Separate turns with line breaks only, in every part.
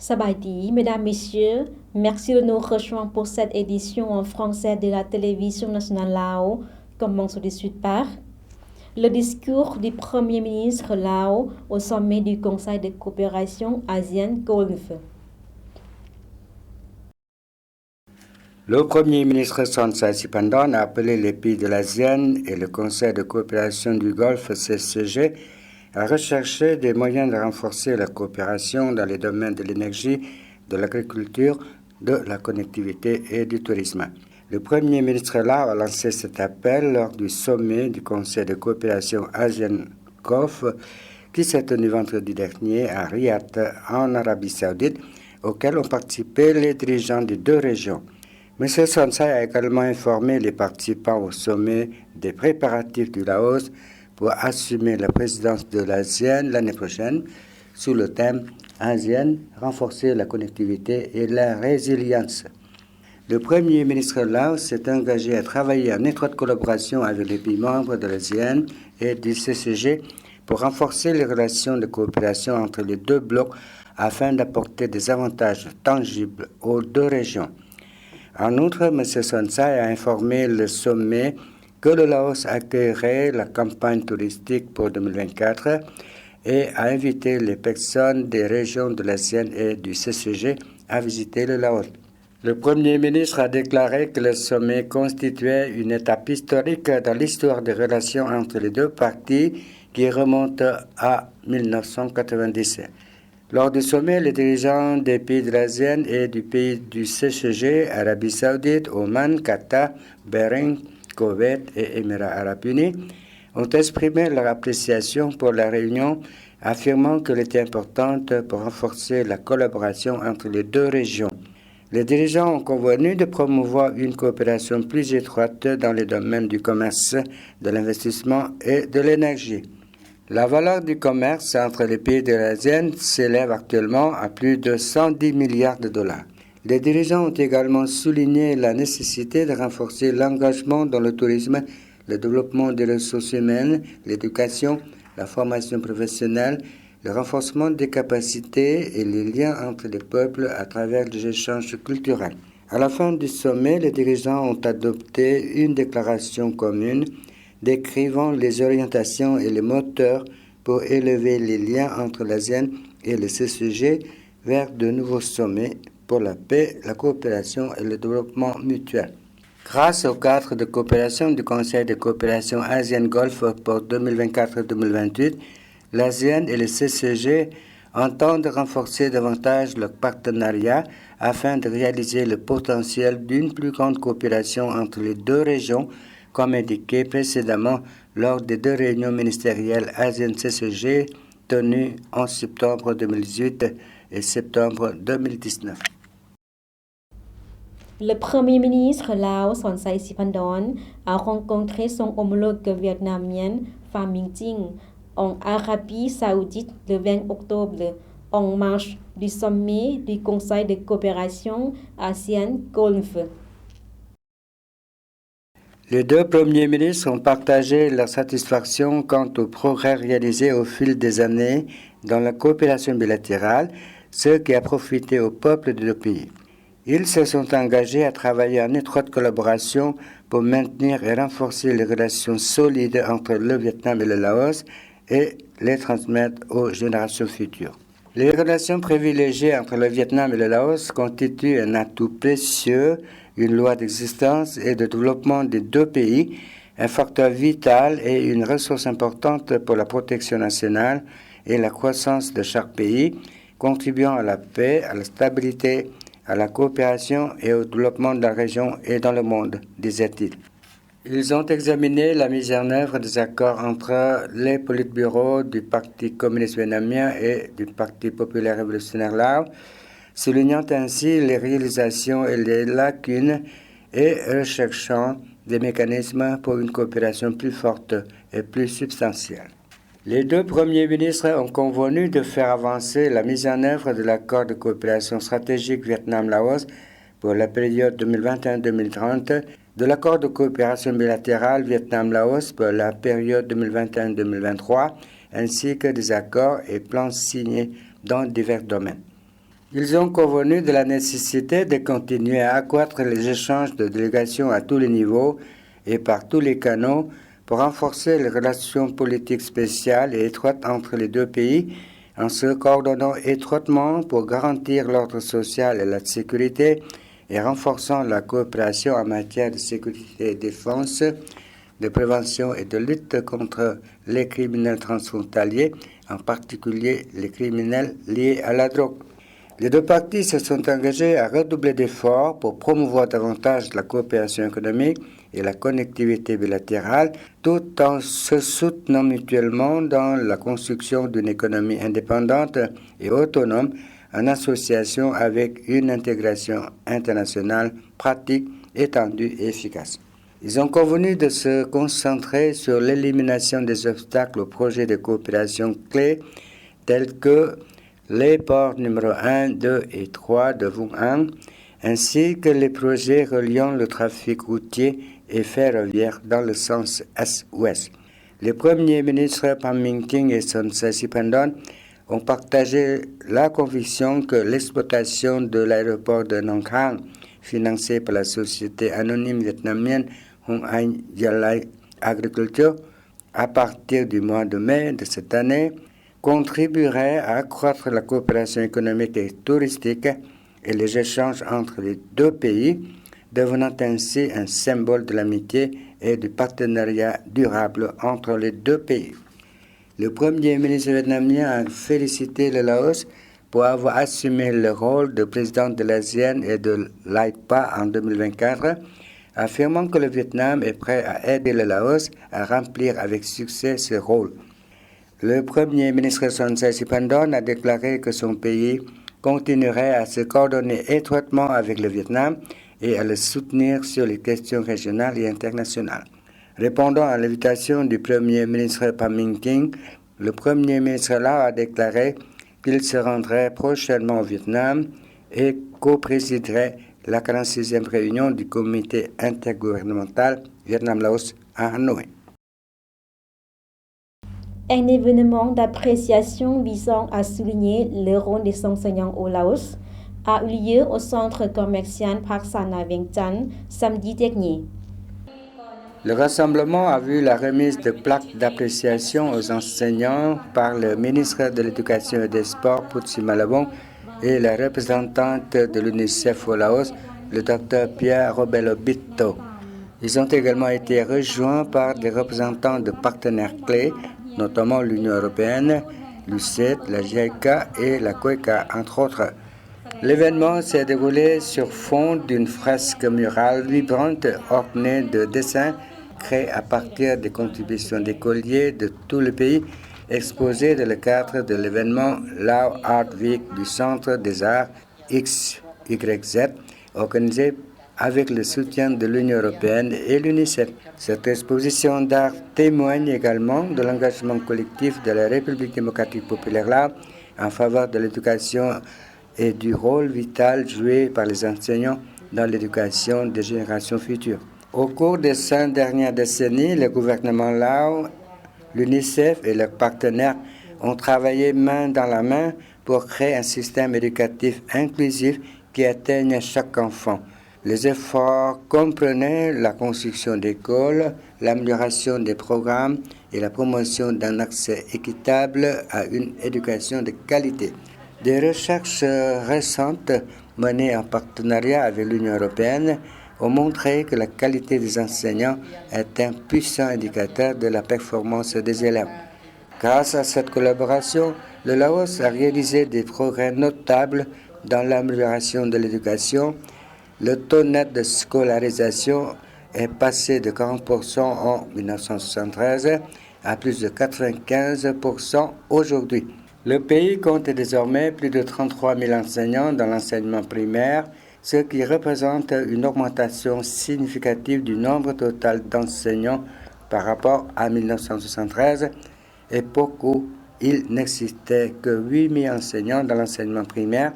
Sabaidi, mesdames, messieurs, merci de nous rejoindre pour cette édition en français de la télévision nationale Lao. Commence tout de suite par le discours du Premier ministre Lao au sommet du Conseil de coopération ASEAN-Golfe.
Le Premier ministre Sonsai Siphandone a appelé les pays de l'ASEAN et le Conseil de coopération du Golfe CCG à rechercher des moyens de renforcer la coopération dans les domaines de l'énergie, de l'agriculture, de la connectivité et du tourisme. Le Premier ministre Lao a lancé cet appel lors du sommet du Conseil de coopération ASEAN-Golfe qui s'est tenu vendredi dernier à Riyad, en Arabie Saoudite, auquel ont participé les dirigeants des deux régions. M. Sonsai a également informé les participants au sommet des préparatifs du Laos pour assumer la présidence de l'ASEAN l'année prochaine sous le thème ASEAN, renforcer la connectivité et la résilience. Le Premier ministre Laos s'est engagé à travailler en étroite collaboration avec les pays membres de l'ASEAN et du CCG pour renforcer les relations de coopération entre les deux blocs afin d'apporter des avantages tangibles aux deux régions. En outre, M. Sonsai a informé le sommet que le Laos accueillerait la campagne touristique pour 2024 et a invité les personnes des régions de l'ASEAN et du CCG à visiter le Laos. Le Premier ministre a déclaré que le sommet constituait une étape historique dans l'histoire des relations entre les deux parties qui remonte à 1990. Lors du sommet, les dirigeants des pays de l'ASEAN et du pays du CCG, Arabie Saoudite, Oman, Qatar, Bahreïn, Koweït et Émirats arabes unis, ont exprimé leur appréciation pour la réunion, affirmant qu'elle était importante pour renforcer la collaboration entre les deux régions. Les dirigeants ont convenu de promouvoir une coopération plus étroite dans les domaines du commerce, de l'investissement et de l'énergie. La valeur du commerce entre les pays de l'ASEAN s'élève actuellement à plus de 110 milliards de dollars. Les dirigeants ont également souligné la nécessité de renforcer l'engagement dans le tourisme, le développement des ressources humaines, l'éducation, la formation professionnelle, le renforcement des capacités et les liens entre les peuples à travers les échanges culturels. À la fin du sommet, les dirigeants ont adopté une déclaration commune décrivant les orientations et les moteurs pour élever les liens entre l'ASEAN et le CCG vers de nouveaux sommets pour la paix, la coopération et le développement mutuel. Grâce au cadre de coopération du Conseil de coopération ASEAN-Golfe pour 2024-2028, l'ASEAN et le CCG entendent renforcer davantage leur partenariat afin de réaliser le potentiel d'une plus grande coopération entre les deux régions, comme indiqué précédemment lors des deux réunions ministérielles ASEAN-CCG tenues en septembre 2018 et septembre 2019.
Le Premier ministre Lao Sonsai Siphandone a rencontré son homologue vietnamien Pham Minh Chinh en Arabie Saoudite le 20 octobre, en marge du sommet du Conseil de coopération ASEAN-Golfe.
Les deux premiers ministres ont partagé leur satisfaction quant aux progrès réalisés au fil des années dans la coopération bilatérale, ce qui a profité au peuple des deux pays. Ils se sont engagés à travailler en étroite collaboration pour maintenir et renforcer les relations solides entre le Vietnam et le Laos et les transmettre aux générations futures. Les relations privilégiées entre le Vietnam et le Laos constituent un atout précieux, une loi d'existence et de développement des deux pays, un facteur vital et une ressource importante pour la protection nationale et la croissance de chaque pays, contribuant à la paix, à la stabilité, à la coopération et au développement de la région et dans le monde, disait-il. Ils ont examiné la mise en œuvre des accords entre les politbureaux du Parti communiste vietnamien et du Parti populaire révolutionnaire Lao, soulignant ainsi les réalisations et les lacunes et recherchant des mécanismes pour une coopération plus forte et plus substantielle. Les deux premiers ministres ont convenu de faire avancer la mise en œuvre de l'accord de coopération stratégique Vietnam-Laos pour la période 2021-2030, de l'accord de coopération bilatérale Vietnam-Laos pour la période 2021-2023, ainsi que des accords et plans signés dans divers domaines. Ils ont convenu de la nécessité de continuer à accroître les échanges de délégations à tous les niveaux et par tous les canaux pour renforcer les relations politiques spéciales et étroites entre les deux pays en se coordonnant étroitement pour garantir l'ordre social et la sécurité et renforçant la coopération en matière de sécurité et défense, de prévention et de lutte contre les criminels transfrontaliers, en particulier les criminels liés à la drogue. Les deux parties se sont engagées à redoubler d'efforts pour promouvoir davantage la coopération économique et la connectivité bilatérale, tout en se soutenant mutuellement dans la construction d'une économie indépendante et autonome en association avec une intégration internationale pratique, étendue et efficace. Ils ont convenu de se concentrer sur l'élimination des obstacles aux projets de coopération clés tels que les ports numéro 1, 2 et 3 de Vung Ang, ainsi que les projets reliant le trafic routier et ferroviaire dans le sens est-ouest. Les premiers ministres Pham Minh Chinh et Son Sesiphandone ont partagé la conviction que l'exploitation de l'aéroport de Nong Khang, financé par la société anonyme vietnamienne Hung Anh Yalai Agriculture, à partir du mois de mai de cette année, contribuerait à accroître la coopération économique et touristique et les échanges entre les deux pays, devenant ainsi un symbole de l'amitié et du partenariat durable entre les deux pays. Le premier ministre vietnamien a félicité le Laos pour avoir assumé le rôle de président de l'ASEAN et de l'AIPA en 2024, affirmant que le Vietnam est prêt à aider le Laos à remplir avec succès ce rôle. Le premier ministre Son Sesiphandone a déclaré que son pays continuerait à se coordonner étroitement avec le Vietnam et à le soutenir sur les questions régionales et internationales. Répondant à l'invitation du premier ministre Pham Minh Chinh, le premier ministre Lao a déclaré qu'il se rendrait prochainement au Vietnam et co-présiderait la 46e réunion du comité intergouvernemental Vietnam-Laos à Hanoï.
Un événement d'appréciation visant à souligner le rôle des enseignants au Laos a eu lieu au centre commercial Park Sana Vientiane samedi dernier.
Le rassemblement a vu la remise de plaques d'appréciation aux enseignants par le ministre de l'Éducation et des Sports, Phutsi Malabong, et la représentante de l'UNICEF au Laos, le Dr Pierre Robelo Bitto. Ils ont également été rejoints par des représentants de partenaires clés, notamment l'Union européenne, l'UCED, la JICA et la COECA, entre autres. L'événement s'est déroulé sur fond d'une fresque murale vibrante ornée de dessins créés à partir des contributions d'écoliers de tout le pays, exposés dans le cadre de l'événement Lao Art Week du Centre des Arts XYZ, organisé avec le soutien de l'Union européenne et l'UNICEF. Cette exposition d'art témoigne également de l'engagement collectif de la République démocratique populaire Lao en faveur de l'éducation et du rôle vital joué par les enseignants dans l'éducation des générations futures. Au cours des 5 dernières décennies, le gouvernement Lao, l'UNICEF et leurs partenaires ont travaillé main dans la main pour créer un système éducatif inclusif qui atteigne chaque enfant. Les efforts comprenaient la construction d'écoles, l'amélioration des programmes et la promotion d'un accès équitable à une éducation de qualité. Des recherches récentes menées en partenariat avec l'Union européenne ont montré que la qualité des enseignants est un puissant indicateur de la performance des élèves. Grâce à cette collaboration, le Laos a réalisé des progrès notables dans l'amélioration de l'éducation. Le taux net de scolarisation est passé de 40% en 1973 à plus de 95% aujourd'hui. Le pays compte désormais plus de 33 000 enseignants dans l'enseignement primaire, ce qui représente une augmentation significative du nombre total d'enseignants par rapport à 1973, époque où il n'existait que 8 000 enseignants dans l'enseignement primaire,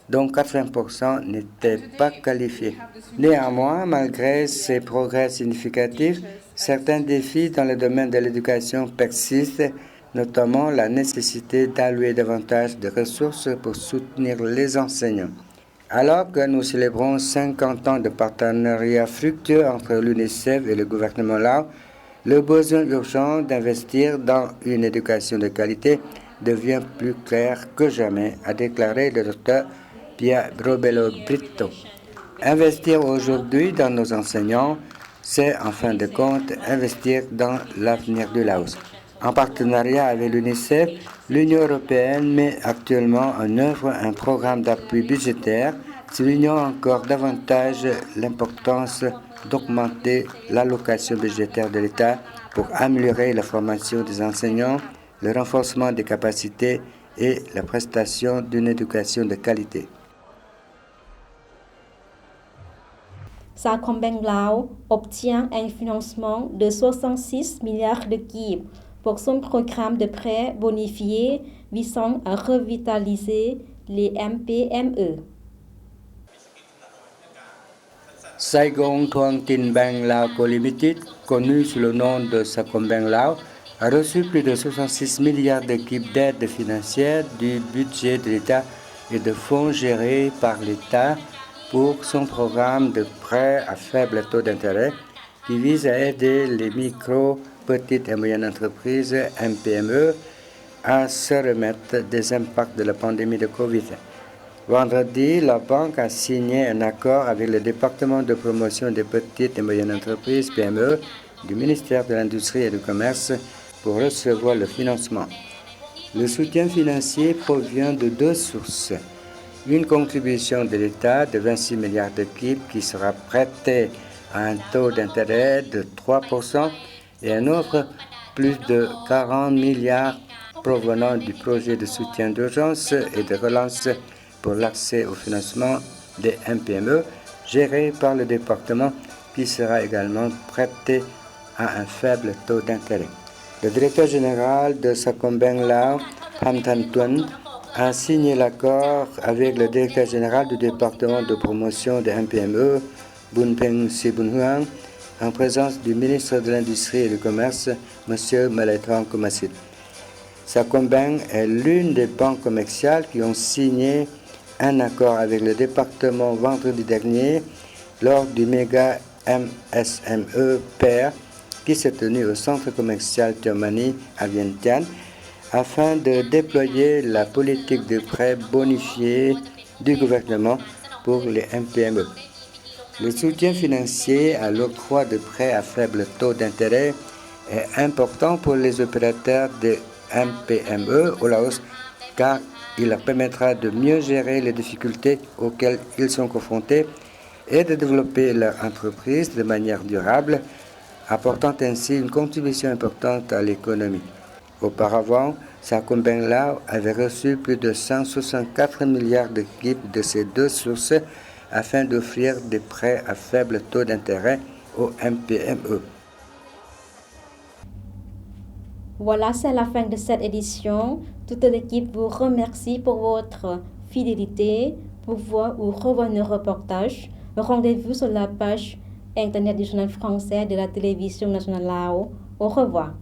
dont 80% n'étaient pas qualifiés. Néanmoins, malgré ces progrès significatifs, certains défis dans le domaine de l'éducation persistent, notamment la nécessité d'allouer davantage de ressources pour soutenir les enseignants. Alors que nous célébrons 50 ans de partenariat fructueux entre l'UNICEF et le gouvernement laos, le besoin urgent d'investir dans une éducation de qualité devient plus clair que jamais, a déclaré le docteur Pia Robelo Brito. Investir aujourd'hui dans nos enseignants, c'est en fin de compte investir dans l'avenir du Laos. En partenariat avec l'UNICEF, l'Union européenne met actuellement en œuvre un programme d'appui budgétaire, soulignant encore davantage l'importance d'augmenter l'allocation budgétaire de l'État pour améliorer la formation des enseignants, le renforcement des capacités et la prestation d'une éducation de qualité.
Sacombank Lao obtient un financement de 66 milliards de kip pour son programme de prêts bonifiés visant à revitaliser les MPME.
Saigon Thuong Tin Bank Lao Co Limited, connu sous le nom de Sacombank Lao, a reçu plus de 66 milliards de kip d'aide financière du budget de l'État et de fonds gérés par l'État pour son programme de prêts à faible taux d'intérêt qui vise à aider les micro, petites et moyennes entreprises MPME à se remettre des impacts de la pandémie de Covid. Vendredi, la banque a signé un accord avec le département de promotion des petites et moyennes entreprises PME du ministère de l'Industrie et du Commerce pour recevoir le financement. Le soutien financier provient de deux sources. Une contribution de l'État de 26 milliards de kip qui sera prêtée à un taux d'intérêt de 3% et un autre plus de 40 milliards provenant du projet de soutien d'urgence et de relance pour l'accès au financement des MPME géré par le département qui sera également prêté à un faible taux d'intérêt. Le directeur général de Sacombank Lao, Pham Thanh Tuan, a signé l'accord avec le directeur général du département de promotion des MPME, Bunpeng Sibunhuang, en présence du ministre de l'Industrie et du Commerce, M. Malaithrang Komasit. Sacombank est l'une des banques commerciales qui ont signé un accord avec le département vendredi dernier lors du méga MSME PAIR qui s'est tenu au centre commercial Tiomani à Vientiane afin de déployer la politique de prêts bonifiés du gouvernement pour les MPME. Le soutien financier à l'octroi de prêts à faible taux d'intérêt est important pour les opérateurs des MPME au Laos car il leur permettra de mieux gérer les difficultés auxquelles ils sont confrontés et de développer leur entreprise de manière durable, apportant ainsi une contribution importante à l'économie. Auparavant, Sacombank Lao avait reçu plus de 164 milliards de kip de ces deux sources afin d'offrir des prêts à faible taux d'intérêt aux MPME.
Voilà, c'est la fin de cette édition. Toute l'équipe vous remercie pour votre fidélité. Pour voir ou revoir nos reportages, rendez-vous sur la page internet du journal français de la télévision nationale Lao. Au revoir.